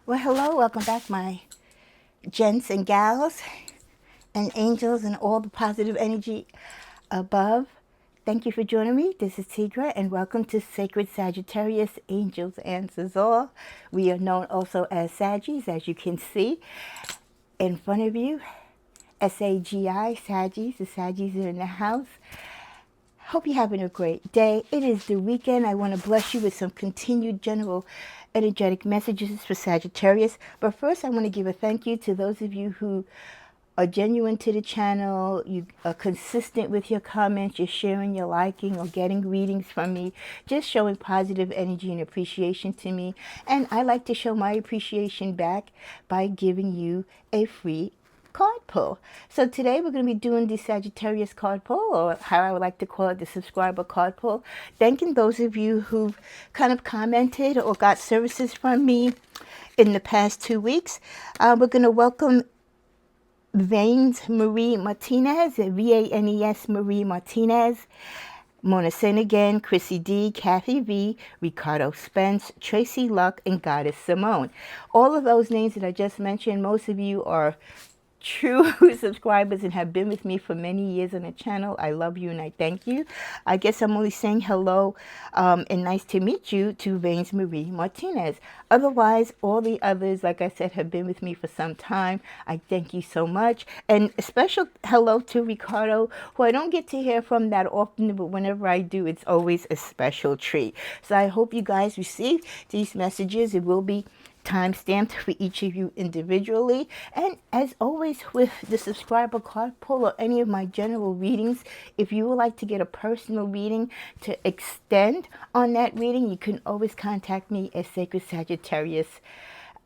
Well, hello, welcome back, my gents and gals and angels and all the positive energy above. Thank you for joining me. This is Tigra, and welcome to Sacred Sagittarius, Angels Answers All. We are known also as Saggies, as you can see in front of you. SAGI, Saggies. The Saggies are in the house. Hope you're having a great day. It is the weekend. I want to bless you with some continued general energetic messages for Sagittarius. But first, I want to give a thank you to those of you who are genuine to the channel. You are consistent with your comments. You're sharing, you're liking, or getting readings from me. Just showing positive energy and appreciation to me. And I like to show my appreciation back by giving you a free card pull. So today we're going to be doing the Sagittarius card pull, or how I would like to call it, the subscriber card pull. Thanking those of you who've kind of commented or got services from me in the past 2 weeks. We're going to welcome Vanesmariemartinez, V-A-N-E-S Marie Martinez, Mona Sin again, Chrissy D, KathyV, Ricardo Spence, Tracie L, and Goddess Symone. All of those names that I just mentioned, most of you are true subscribers and have been with me for many years on the channel. I love you and I thank you. I guess I'm only saying hello and nice to meet you to Vanesmariemartinez. Otherwise, all the others, like I said, have been with me for some time. I thank you so much. And a special hello to Ricardo, who I don't get to hear from that often, but whenever I do, it's always a special treat. So I hope you guys receive these messages. It will be time-stamped for each of you individually. And as always with the subscriber card pull or any of my general readings, if you would like to get a personal reading to extend on that reading, you can always contact me at Sacred Sagittarius,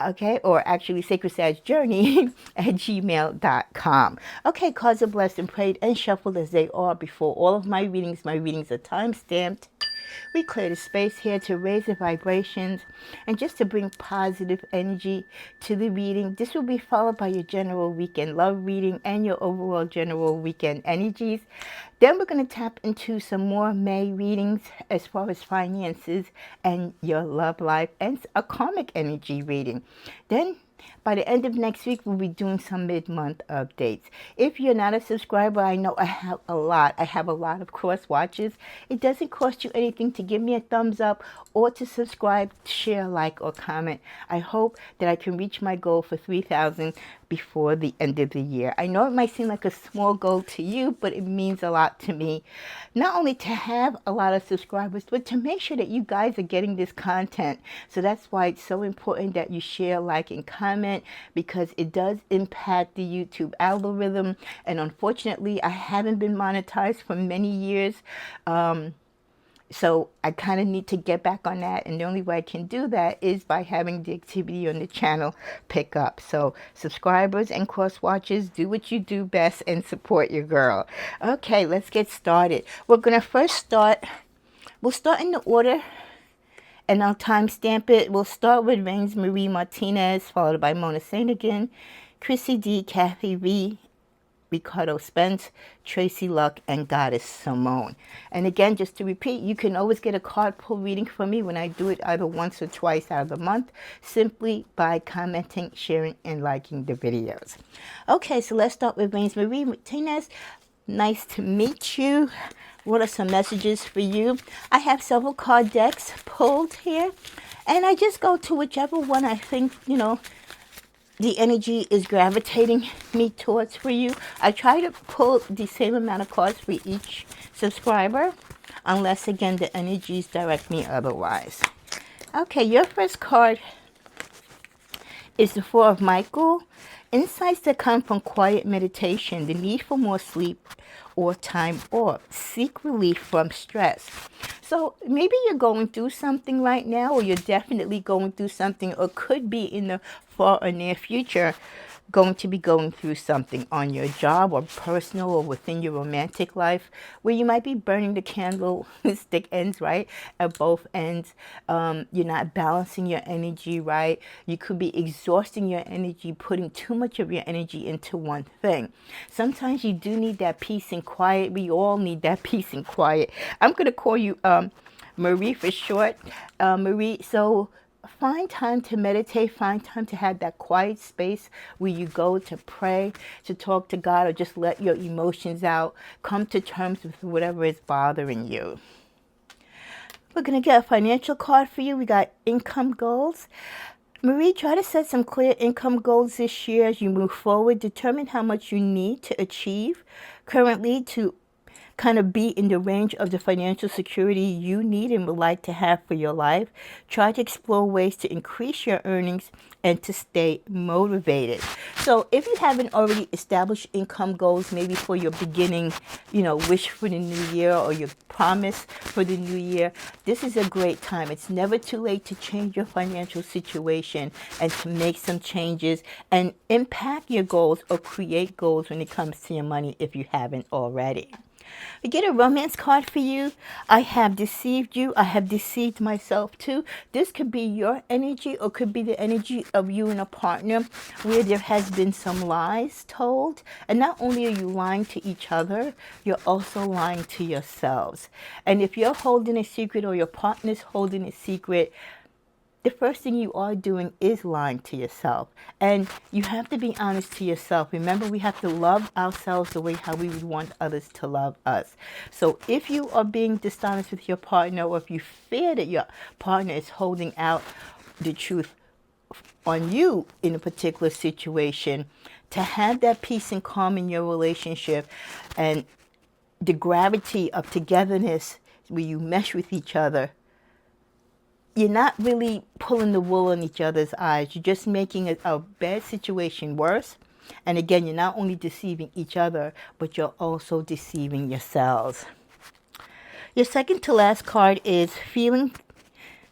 okay, or actually Sacredsagjourney at gmail.com. Okay, cards are blessed and prayed and shuffled as they are before all of my readings. My readings are time-stamped. We clear the space here to raise the vibrations and just to bring positive energy to the reading. This will be followed by your general weekend love reading and your overall general weekend energies. Then we're going to tap into some more May readings as far as finances and your love life and a karmic energy reading. Then by the end of next week, we'll be doing some mid-month updates. If you're not a subscriber, I know I have a lot. I have a lot of cross watches. It doesn't cost you anything to give me a thumbs up or to subscribe, share, like, or comment. I hope that I can reach my goal for 3,000 before the end of the year. I know it might seem like a small goal to you, but it means a lot to me. Not only to have a lot of subscribers, but to make sure that you guys are getting this content. So that's why it's so important that you share, like, and comment, because it does impact the YouTube algorithm. And unfortunately, I haven't been monetized for many years. So I kind of need to get back on that, and the only way I can do that is by having the activity on the channel pick up. So subscribers and cross watchers, do what you do best and support your girl. Okay, let's get started. We're gonna first start. We'll start in the order, and I'll timestamp it. We'll start with Vanesmariemartinez, followed by Mona Sin again, Chrissy D, KathyV, Ricardo Spence, Tracie L, and Goddess Symone. And again, just to repeat, you can always get a card pull reading from me when I do it either once or twice out of the month, simply by commenting, sharing, and liking the videos. Okay, so let's start with Vanesmariemartinez. Nice to meet you. What are some messages for you? I have several card decks pulled here, and I just go to whichever one I think, the energy is gravitating me towards for you. I try to pull the same amount of cards for each subscriber, unless, again, the energies direct me otherwise. Okay, your first card is the Four of Michael. Insights that come from quiet meditation, the need for more sleep or time off, seek relief from stress. So maybe you're going through something right now, or you're definitely going through something, or could be in the far or near future going to be going through something on your job or personal or within your romantic life, where you might be burning the candle stick ends, right, at both ends. You're not balancing your energy right. You could be exhausting your energy, putting too much of your energy into one thing. Sometimes you do need that peace and quiet. We all need that peace and quiet. I'm going to call you Marie for short. Marie, so find time to meditate, find time to have that quiet space where you go to pray, to talk to God, or just let your emotions out. Come to terms with whatever is bothering you. We're going to get a financial card for you. We got income goals. Marie, try to set some clear income goals this year as you move forward. Determine how much you need to achieve currently to kind of be in the range of the financial security you need and would like to have for your life. Try to explore ways to increase your earnings and to stay motivated. So if you haven't already established income goals, maybe for your beginning, wish for the new year or your promise for the new year, this is a great time. It's never too late to change your financial situation and to make some changes and impact your goals or create goals when it comes to your money if you haven't already. We get a romance card for you. I have deceived you. I have deceived myself too. This could be your energy or could be the energy of you and a partner where there has been some lies told. And not only are you lying to each other, you're also lying to yourselves. And if you're holding a secret or your partner's holding a secret, the first thing you are doing is lying to yourself. And you have to be honest to yourself. Remember, we have to love ourselves the way how we would want others to love us. So if you are being dishonest with your partner, or if you fear that your partner is holding out the truth on you in a particular situation, to have that peace and calm in your relationship and the gravity of togetherness where you mesh with each other, you're not really pulling the wool on each other's eyes. You're just making a bad situation worse. And again, you're not only deceiving each other, but you're also deceiving yourselves. Your second to last card is Feeling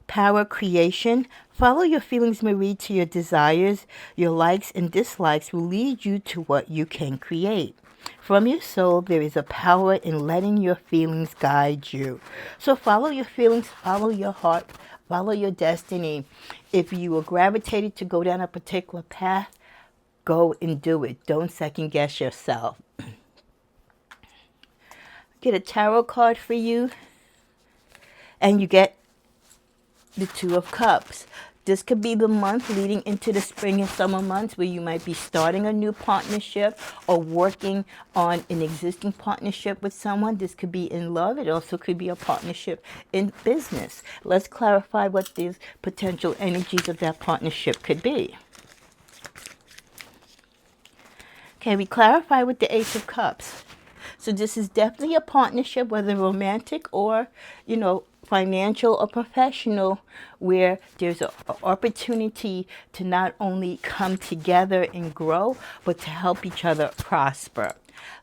Power Creation. Follow your feelings, Marie, to your desires. Your likes and dislikes will lead you to what you can create. From your soul, there is a power in letting your feelings guide you. So follow your feelings, follow your heart, follow your destiny. If you are gravitated to go down a particular path, go and do it. Don't second guess yourself. Get a tarot card for you, and you get the Two of Cups. This could be the month leading into the spring and summer months where you might be starting a new partnership or working on an existing partnership with someone. This could be in love. It also could be a partnership in business. Let's clarify what these potential energies of that partnership could be. Okay, we clarify with the Ace of Cups. So this is definitely a partnership, whether romantic or, financial or professional, where there's an opportunity to not only come together and grow, but to help each other prosper.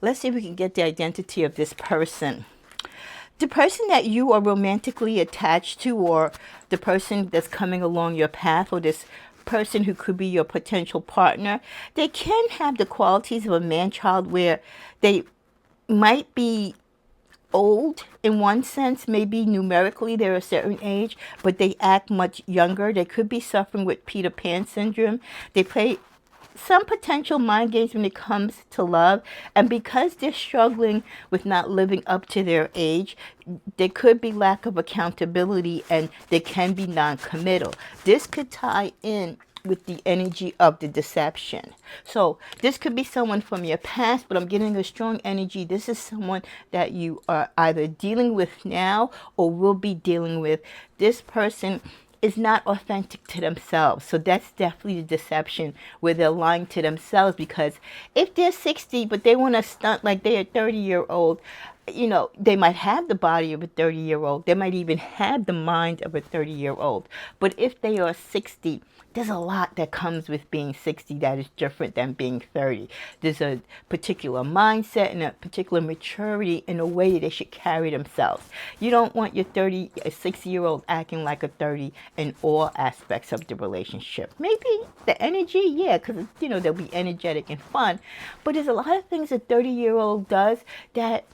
Let's see if we can get the identity of this person. The person that you are romantically attached to, or the person that's coming along your path, or this person who could be your potential partner, they can have the qualities of a man-child where they might be old in one sense, maybe numerically they're a certain age, but they act much younger. They could be suffering with Peter Pan syndrome. They play some potential mind games when it comes to love, and because they're struggling with not living up to their age, there could be lack of accountability and they can be non-committal. This could tie in with the energy of the deception. So this could be someone from your past, but I'm getting a strong energy. This is someone that you are either dealing with now or will be dealing with. This person is not authentic to themselves. So that's definitely the deception, where they're lying to themselves, because if they're 60 but they want to stunt like they're a 30-year-old, they might have the body of a 30-year-old. They might even have the mind of a 30-year-old. But if they are 60, there's a lot that comes with being 60 that is different than being 30. There's a particular mindset and a particular maturity in a way that they should carry themselves. You don't want your 60-year-old acting like a 30 in all aspects of the relationship. Maybe the energy, yeah, because, they'll be energetic and fun. But there's a lot of things a 30-year-old does that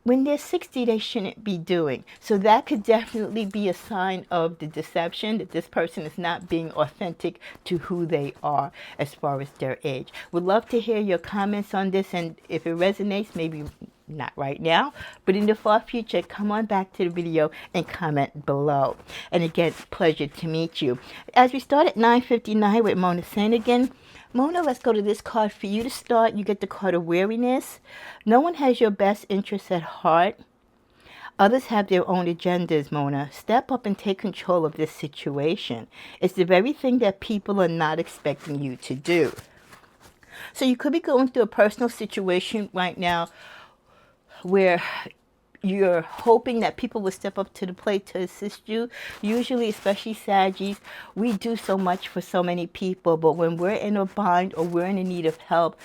when they're 60, they shouldn't be doing. So that could definitely be a sign of the deception, that this person is not being authentic to who they are as far as their age. Would love to hear your comments on this, and if it resonates, maybe Not right now, but in the far future, come on back to the video and comment below. And again, pleasure to meet you. As we start at 9:59 with Mona Sanigan. Mona, let's go to this card for you to start. You get the card of weariness. No one has your best interests at heart. Others have their own agendas, Mona. Step up and take control of this situation. It's the very thing that people are not expecting you to do. So you could be going through a personal situation right now where you're hoping that people will step up to the plate to assist you. Usually, especially Saggies, we do so much for so many people, but when we're in a bind or we're in need of help,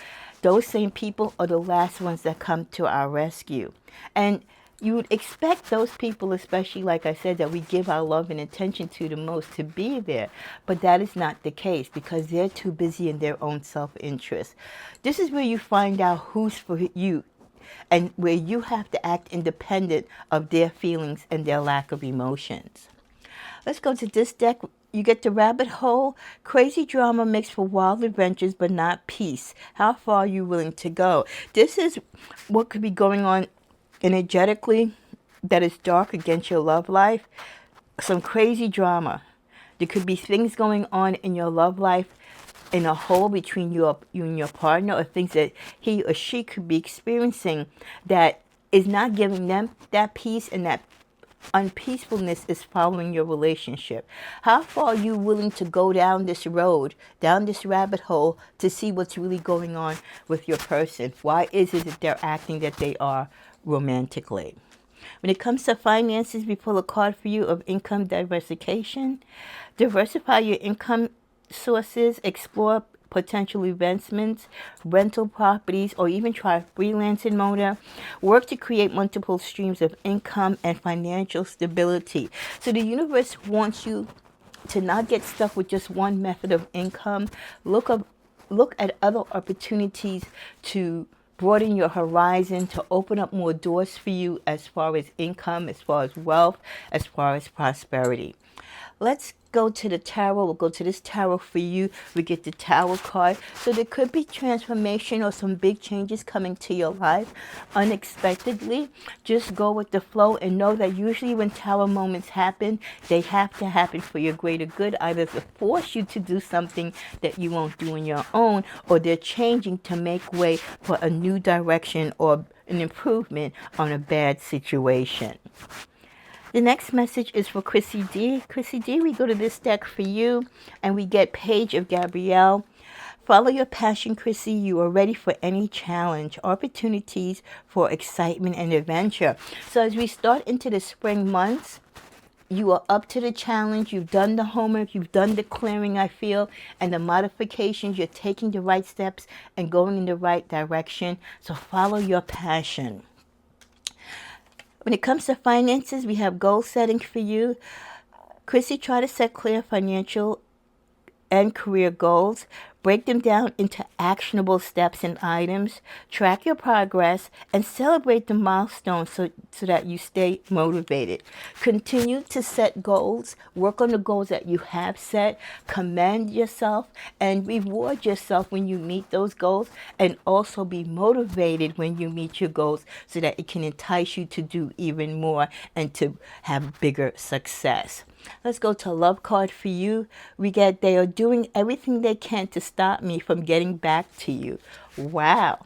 those same people are the last ones that come to our rescue. And you would expect those people, especially like I said, that we give our love and attention to the most, to be there. But that is not the case because they're too busy in their own self-interest. This is where you find out who's for you and where you have to act independent of their feelings and their lack of emotions. Let's go to this deck. You get the rabbit hole. Crazy drama makes for wild adventures, but not peace. How far are you willing to go? This is what could be going on energetically that is dark against your love life. Some crazy drama. There could be things going on in your love life in a hole between you and your partner, or things that he or she could be experiencing that is not giving them that peace, and that unpeacefulness is following your relationship. How far are you willing to go down this road, down this rabbit hole, to see what's really going on with your person? Why is it that they're acting that they are romantically? When it comes to finances, we pull a card for you of income diversification. Diversify your income sources, explore potential investments, rental properties, or even try freelancing mode. Work to create multiple streams of income and financial stability. So the universe wants you to not get stuck with just one method of income. Look at other opportunities to broaden your horizon, to open up more doors for you as far as income, as far as wealth, as far as prosperity. Let's go to the tarot. We'll go to this tarot for you. We get the Tower card. So there could be transformation or some big changes coming to your life unexpectedly. Just go with the flow and know that usually when Tower moments happen, they have to happen for your greater good, either to force you to do something that you won't do on your own, or they're changing to make way for a new direction or an improvement on a bad situation. The next message is for Chrissy D. Chrissy D, we go to this deck for you, and we get Page of Gabrielle. Follow your passion, Chrissy. You are ready for any challenge, opportunities for excitement and adventure. So as we start into the spring months, you are up to the challenge. You've done the homework. You've done the clearing, I feel, and the modifications. You're taking the right steps and going in the right direction. So follow your passion. When it comes to finances, we have goal setting for you. Chrissy, try to set clear financial and career goals. Break them down into actionable steps and items. Track your progress and celebrate the milestones so that you stay motivated. Continue to set goals. Work on the goals that you have set. Commend yourself and reward yourself when you meet those goals. And also be motivated when you meet your goals so that it can entice you to do even more and to have bigger success. Let's go to a love card for you. We get, they are doing everything they can to stop me from getting back to you. Wow.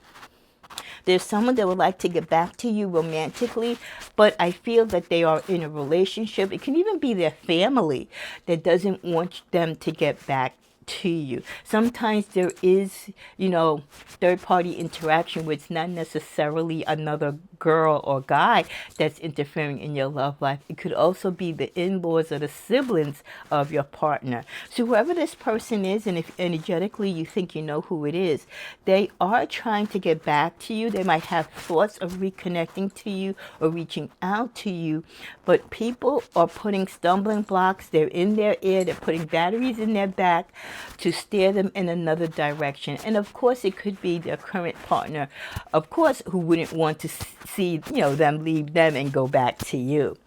There's someone that would like to get back to you romantically, but I feel that they are in a relationship. It can even be their family that doesn't want them to get back to you. Sometimes there is, third-party interaction where it's not necessarily another girl or guy that's interfering in your love life. It could also be the in-laws or the siblings of your partner. So whoever this person is, and if energetically you think you know who it is, they are trying to get back to you. They might have thoughts of reconnecting to you or reaching out to you, but people are putting stumbling blocks. They're in their ear. They're putting batteries in their back to steer them in another direction. And of course, it could be their current partner, of course, who wouldn't want to see, them leave them and go back to you.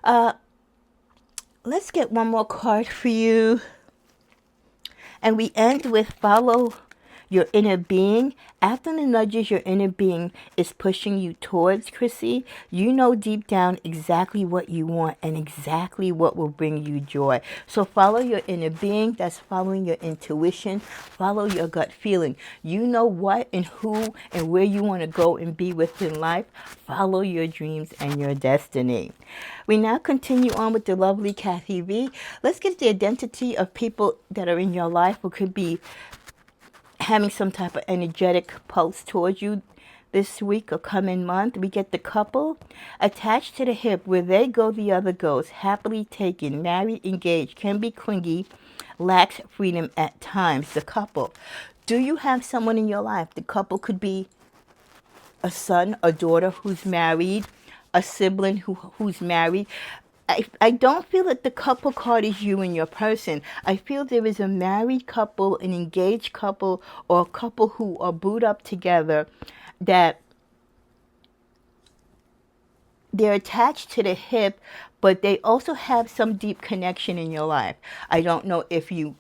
Let's get one more card for you. And we end with follow your inner being, after the nudges your inner being is pushing you towards, Chrissy, you know deep down exactly what you want and exactly what will bring you joy. So follow your inner being. That's following your intuition. Follow your gut feeling. You know what and who and where you want to go and be within life. Follow your dreams and your destiny. We now continue on with the lovely Kathy V. Let's get the identity of people that are in your life who could be having some type of energetic pulse towards you this week or coming month. We get the couple attached to the hip, where they go the other goes, happily taken, married, engaged, can be clingy, lacks freedom at times. The couple. Do you have someone in your life? The couple could be a son, a daughter who's married, a sibling who's married. I don't feel that the couple card is you and your person. I feel there is a married couple, an engaged couple, or a couple who are booed up together, that they're attached to the hip, but they also have some deep connection in your life. I don't know if you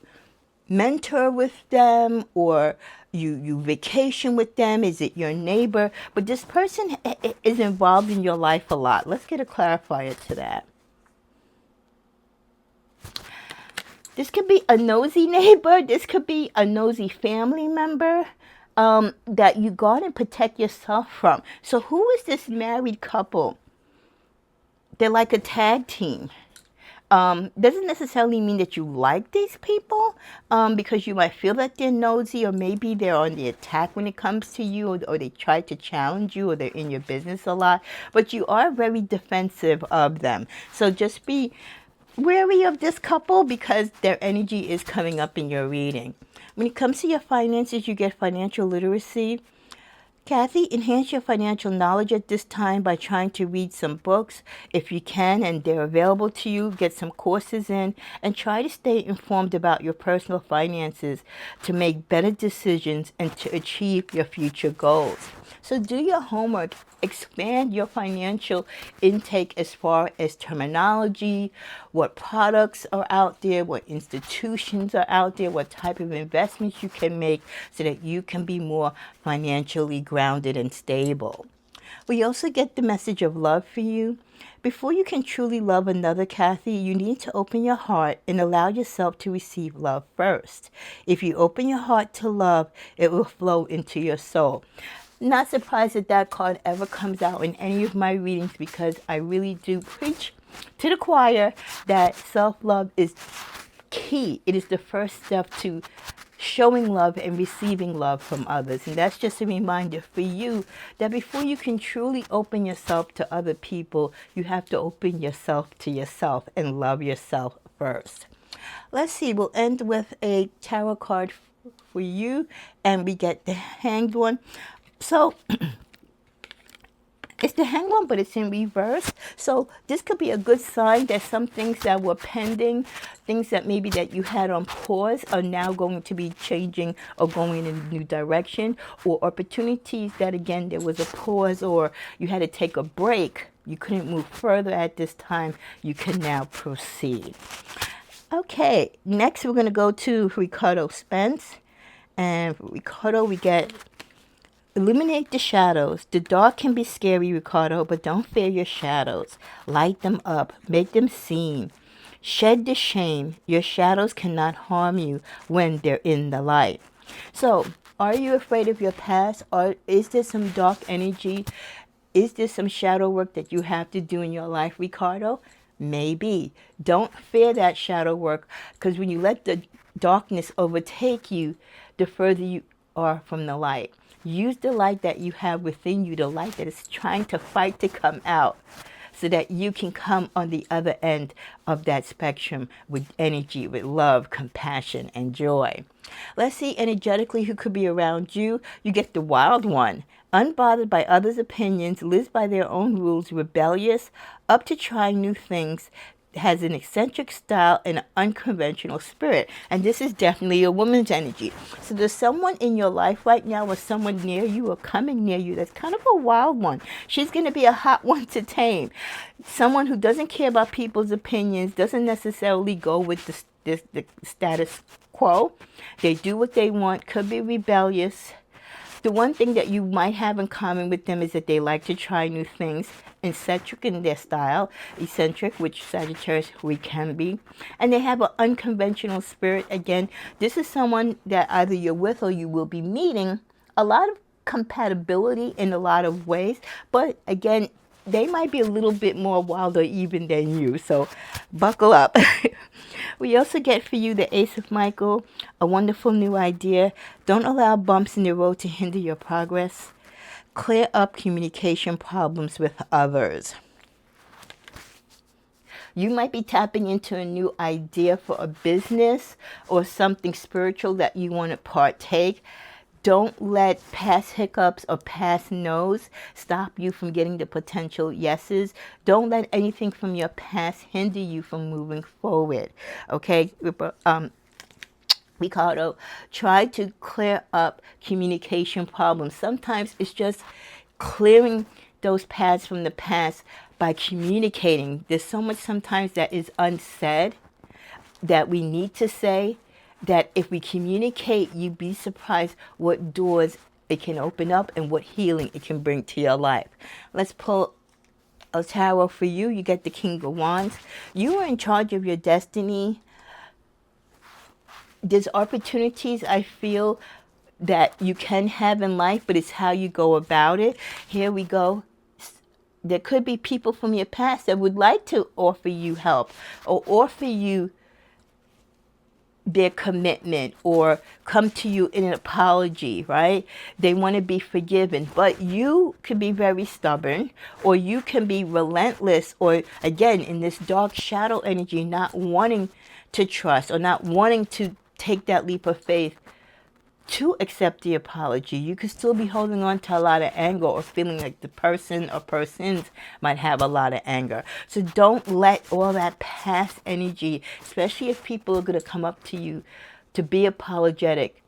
mentor with them or you vacation with them. Is it your neighbor? But this person is involved in your life a lot. Let's get a clarifier to that. This could be a nosy neighbor. This could be a nosy family member that you guard and protect yourself from. So who is this married couple? They're like a tag team. Doesn't necessarily mean that you like these people, because you might feel that they're nosy, or maybe they're on the attack when it comes to you, or they try to challenge you, or they're in your business a lot. But you are very defensive of them. So just be wary of this couple, because their energy is coming up in your reading. When it comes to your finances, you get financial literacy. Kathy, enhance your financial knowledge at this time by trying to read some books if you can and they're available to you. Get some courses in and try to stay informed about your personal finances to make better decisions and to achieve your future goals. So do your homework. Expand your financial intake as far as terminology, what products are out there, what institutions are out there, what type of investments you can make so that you can be more financially grounded and stable. We also get the message of love for you. Before you can truly love another, Kathy, you need to open your heart and allow yourself to receive love first. If you open your heart to love, it will flow into your soul. Not surprised that that card ever comes out in any of my readings, because I really do preach to the choir that self-love is key. It is the first step to showing love and receiving love from others. And that's just a reminder for you that before you can truly open yourself to other people, you have to open yourself to yourself and love yourself first. Let's see, we'll end with a tarot card for you, and we get the Hanged One. So it's the Hanged One, but it's in reverse. So this could be a good sign that some things that were pending, things that maybe that you had on pause, are now going to be changing or going in a new direction, or opportunities that, again, there was a pause or you had to take a break. You couldn't move further at this time. You can now proceed. Okay, next we're going to go to Ricardo Spence. And for Ricardo, we get eliminate the shadows. The dark can be scary, Ricardo, but don't fear your shadows. Light them up. Make them seen. Shed the shame. Your shadows cannot harm you when they're in the light. So, are you afraid of your past? Or is there some dark energy? Is there some shadow work that you have to do in your life, Ricardo? Maybe. Don't fear that shadow work, because when you let the darkness overtake you, the further you are from the light. Use the light that you have within you, the light that is trying to fight to come out, so that you can come on the other end of that spectrum with energy, with love, compassion, and joy. Let's see energetically who could be around you. You get the Wild One. Unbothered by others' opinions, lives by their own rules, rebellious, up to trying new things, has an eccentric style and an unconventional spirit. And this is definitely a woman's energy. So there's someone in your life right now, or someone near you or coming near you, that's kind of a wild one. She's going to be a hot one to tame. Someone who doesn't care about people's opinions, doesn't necessarily go with the status quo. They do what they want, could be rebellious. The one thing that you might have in common with them is that they like to try new things, eccentric in their style, eccentric, which Sagittarius we can be, and they have an unconventional spirit. Again, this is someone that either you're with or you will be meeting. A lot of compatibility in a lot of ways, but again, they might be a little bit more wild or even than you, so buckle up. We also get for you the Ace of Michael, a wonderful new idea. Don't allow bumps in the road to hinder your progress. Clear up communication problems with others. You might be tapping into a new idea for a business or something spiritual that you want to partake. Don't let past hiccups or past no's stop you from getting the potential yeses. Don't let anything from your past hinder you from moving forward. Okay, Ricardo, try to clear up communication problems. Sometimes it's just clearing those paths from the past by communicating. There's so much sometimes that is unsaid that we need to say, that if we communicate, you'd be surprised what doors it can open up and what healing it can bring to your life. Let's pull a tarot for you. You get the King of Wands. You are in charge of your destiny. There's opportunities I feel that you can have in life, but it's how you go about it. Here we go. There could be people from your past that would like to offer you help or offer you their commitment or come to you in an apology, right? They want to be forgiven, but you can be very stubborn, or you can be relentless, or again, in this dark shadow energy, not wanting to trust or not wanting to take that leap of faith to accept the apology. You could still be holding on to a lot of anger or feeling like the person or persons might have a lot of anger. So don't let all that past energy, especially if people are going to come up to you to be apologetic,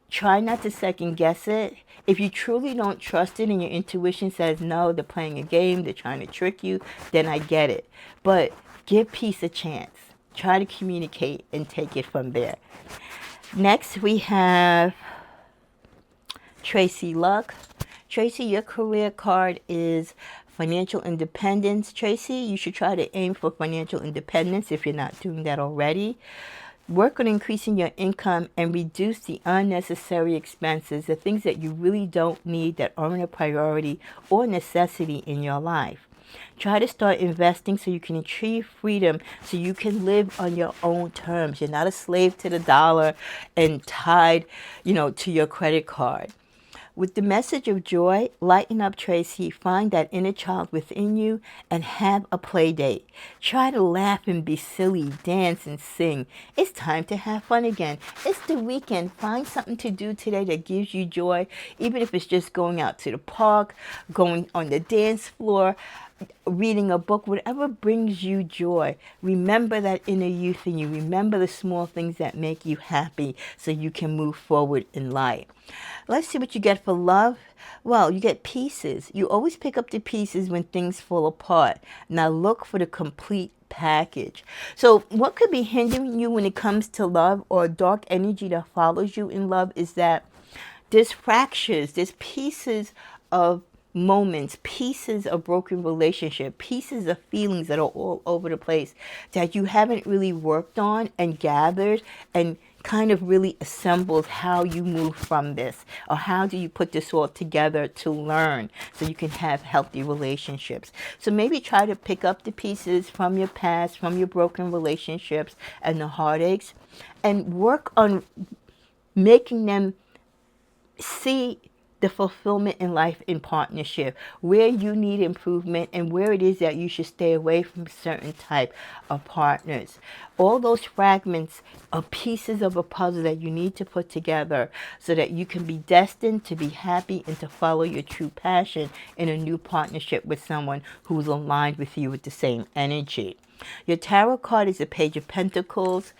try not to second guess it. If you truly don't trust it and your intuition says, no, they're playing a game, they're trying to trick you, then I get it. But give peace a chance. Try to communicate and take it from there. Next, we have Tracie Luck. Tracie, your career card is financial independence. Tracie, you should try to aim for financial independence if you're not doing that already. Work on increasing your income and reduce the unnecessary expenses, the things that you really don't need that aren't a priority or necessity in your life. Try to start investing so you can achieve freedom, so you can live on your own terms. You're not a slave to the dollar and tied, to your credit card. With the message of joy, lighten up, Tracie. Find that inner child within you and have a play date. Try to laugh and be silly, dance and sing. It's time to have fun again. It's the weekend. Find something to do today that gives you joy, even if it's just going out to the park, going on the dance floor, reading a book, whatever brings you joy. Remember that inner youth in you. Remember the small things that make you happy so you can move forward in life. Let's see what you get for love. Well, you get pieces. You always pick up the pieces when things fall apart. Now look for the complete package. So what could be hindering you when it comes to love or dark energy that follows you in love is that there's fractures, there's pieces of moments, pieces of broken relationship, pieces of feelings that are all over the place that you haven't really worked on and gathered and kind of really assembled how you move from this, or how do you put this all together to learn so you can have healthy relationships. So maybe try to pick up the pieces from your past, from your broken relationships and the heartaches, and work on making them see the fulfillment in life in partnership, where you need improvement and where it is that you should stay away from certain type of partners. All those fragments are pieces of a puzzle that you need to put together so that you can be destined to be happy and to follow your true passion in a new partnership with someone who's aligned with you with the same energy. Your tarot card is the Page of Pentacles.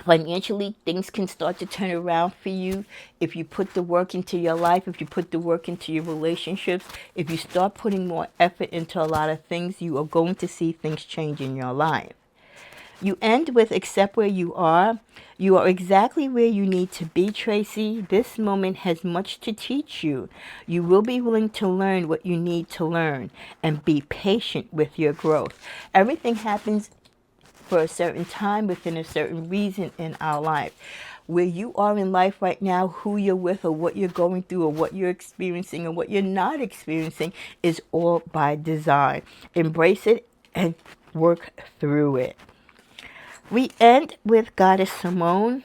Financially, things can start to turn around for you if you put the work into your life, if you put the work into your relationships, if you start putting more effort into a lot of things, you are going to see things change in your life. You end with accept where you are. You are exactly where you need to be, Tracie. This moment has much to teach you. You will be willing to learn what you need to learn and be patient with your growth. Everything happens for a certain time within a certain reason in our life. Where you are in life right now, who you're with or what you're going through or what you're experiencing or what you're not experiencing is all by design. Embrace it and work through it. We end with Goddess Symone,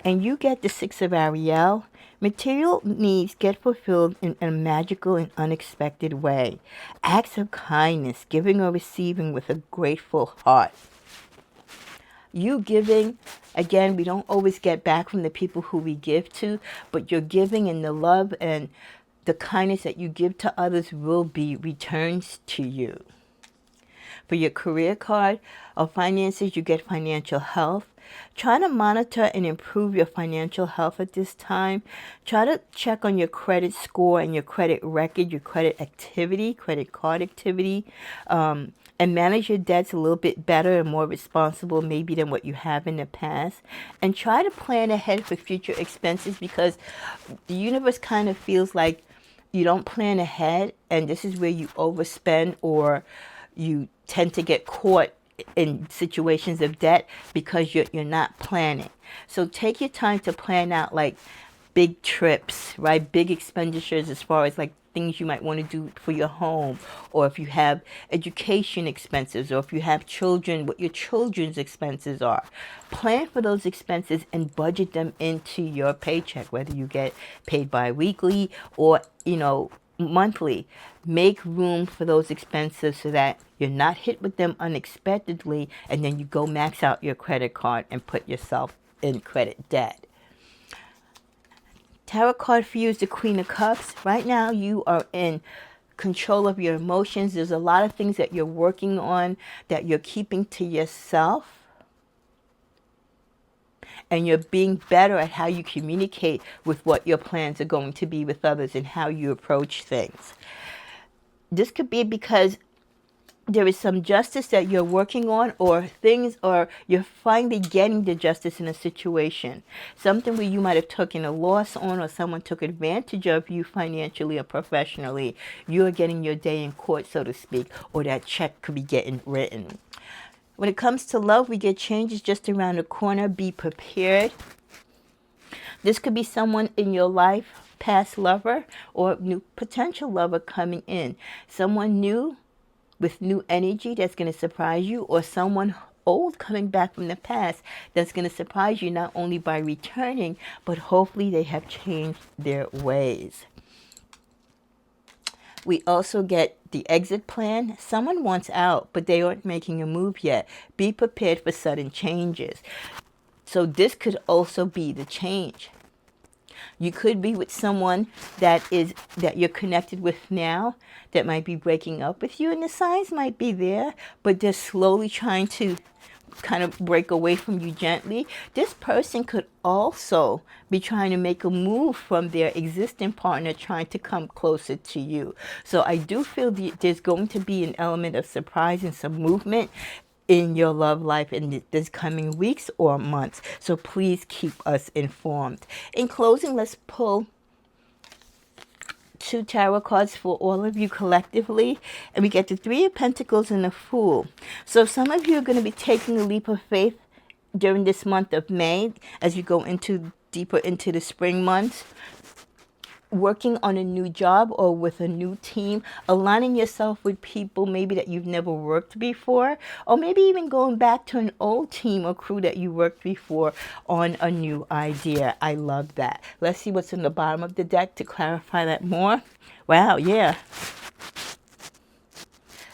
and you get the Six of Ariel. Material needs get fulfilled in a magical and unexpected way. Acts of kindness, giving or receiving with a grateful heart. You giving, again, we don't always get back from the people who we give to, but your giving and the love and the kindness that you give to others will be returns to you. For your career card or finances, you get financial health. Try to monitor and improve your financial health at this time. Try to check on your credit score and your credit record, your credit activity, credit card activity, and manage your debts a little bit better and more responsible maybe than what you have in the past. And try to plan ahead for future expenses, because the universe kind of feels like you don't plan ahead, and this is where you overspend or you tend to get caught in situations of debt because you're not planning. So take your time to plan out like big trips, right? Big expenditures as far as like things you might want to do for your home, or if you have education expenses, or if you have children, what your children's expenses are. Plan for those expenses and budget them into your paycheck, whether you get paid bi-weekly or, monthly. Make room for those expenses so that you're not hit with them unexpectedly, and then you go max out your credit card and put yourself in credit debt. Tarot card for you is the Queen of Cups. Right now you are in control of your emotions. There's a lot of things that you're working on that you're keeping to yourself. And you're being better at how you communicate with what your plans are going to be with others and how you approach things. This could be because there is some justice that you're working on, or you're finally getting the justice in a situation. Something where you might have taken a loss on, or someone took advantage of you financially or professionally. You're getting your day in court, so to speak, or that check could be getting written. When it comes to love, we get changes just around the corner. Be prepared. This could be someone in your life, past lover, or new potential lover coming in. Someone new with new energy that's going to surprise you, or someone old coming back from the past that's going to surprise you, not only by returning, but hopefully they have changed their ways. We also get the exit plan. Someone wants out, but they aren't making a move yet. Be prepared for sudden changes. So this could also be the change. You could be with someone that you're connected with now that might be breaking up with you, and the signs might be there, but they're slowly trying to kind of break away from you gently. This person could also be trying to make a move from their existing partner, trying to come closer to you. So I do feel there's going to be an element of surprise and some movement in your love life in this coming weeks or months. So please keep us informed. In closing, let's pull 2 tarot cards for all of you collectively, and we get the Three of Pentacles and the Fool. So some of you are going to be taking a leap of faith during this month of May as you go deeper into the spring months, working on a new job or with a new team, aligning yourself with people maybe that you've never worked before, or maybe even going back to an old team or crew that you worked before on a new idea. I love that. Let's see what's in the bottom of the deck to clarify that more. Wow, yeah.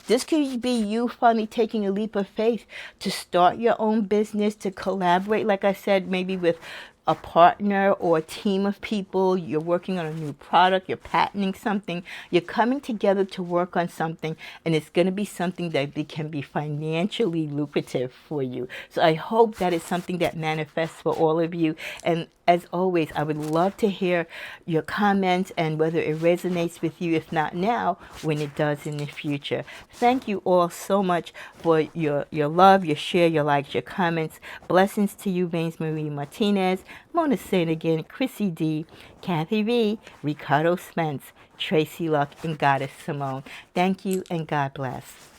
This could be you finally taking a leap of faith to start your own business, to collaborate, like I said, maybe with a partner or a team of people. You're working on a new product, you're patenting something, you're coming together to work on something, and it's going to be something that can be financially lucrative for you. So I hope that is something that manifests for all of you. And as always, I would love to hear your comments and whether it resonates with you, if not now, when it does in the future. Thank you all so much for your love, your share, your likes, your comments. Blessings to you, Vanesmariemartinez, Mona Saint again, Chrissy D, KathyV, Ricardo Spence, Tracie Luck, and Goddess Symone. Thank you and God bless.